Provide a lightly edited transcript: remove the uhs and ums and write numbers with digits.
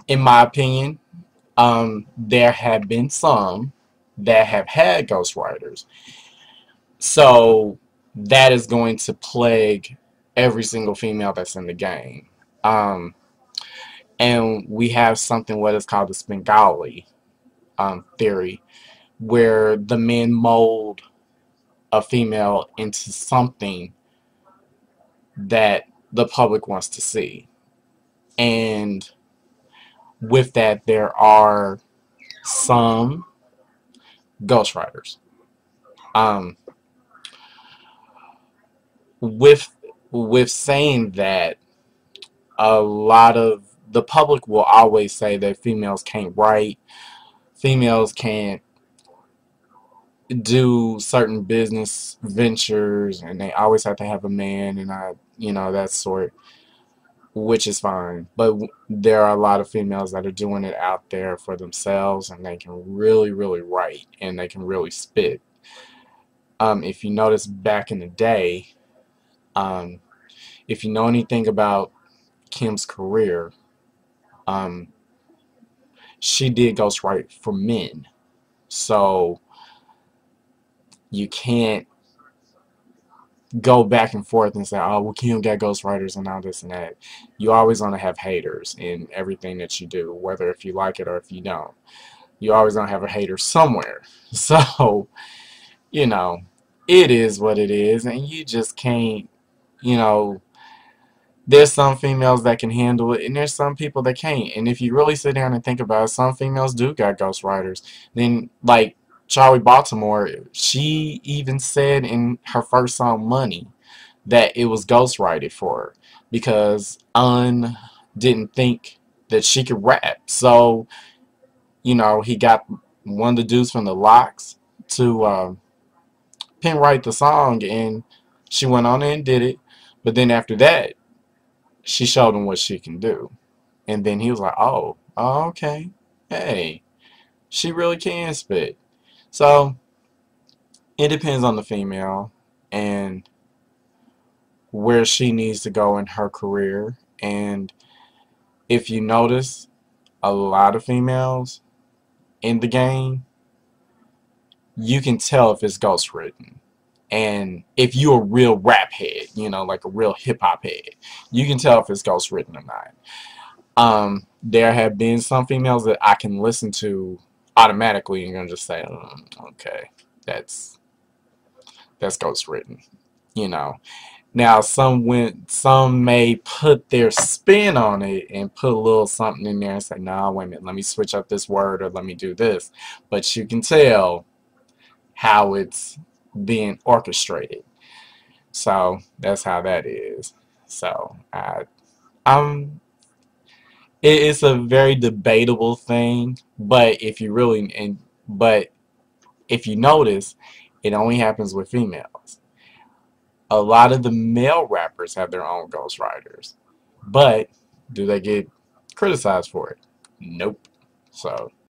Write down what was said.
In my opinion, there have been some that have had ghostwriters. So that is going to plague every single female that's in the game. Um, and we have something what is called the Spengali theory, where the men mold a female into something that the public wants to see. And with that, there are some ghostwriters. Um, with with saying that, a lot of the public will always say that females can't write, females can't do certain business ventures, and they always have to have a man, and that sort, which is fine. But there are a lot of females that are doing it out there for themselves, and they can really, really write, and they can really spit. If you notice back in the day, um, if you know anything about Kim's career, um, she did ghostwrite for men. So you can't go back and forth and say, oh, well, Kim got ghostwriters and all this and that. You always want to have haters in everything that you do, whether if you like it or if you don't. You always going to have a hater somewhere. So, you know, it is what it is, and you just can't, you know, there's some females that can handle it, and there's some people that can't. And if you really sit down and think about it, some females do got ghostwriters. Then, like Charlie Baltimore, she even said in her first song, Money, that it was ghostwrited for her because didn't think that she could rap. So, he got one of the dudes from the Locks to pen write the song, and she went on and did it. But then after that, she showed him what she can do. And then he was like, oh, okay. Hey, she really can spit. So it depends on the female and where she needs to go in her career. And if you notice, a lot of females in the game, you can tell if it's ghost written. And if you're a real rap head, like a real hip hop head, you can tell if it's ghost written or not. There have been some females that I can listen to automatically and gonna just say, okay, that's ghost written. You know. Now some may put their spin on it and put a little something in there and say, no, wait a minute, let me switch up this word or let me do this. But you can tell how it's being orchestrated. So that's how that is. So I'm it's a very debatable thing, but if you notice, it only happens with females. A lot of the male rappers have their own ghostwriters, but do they get criticized for it? Nope. So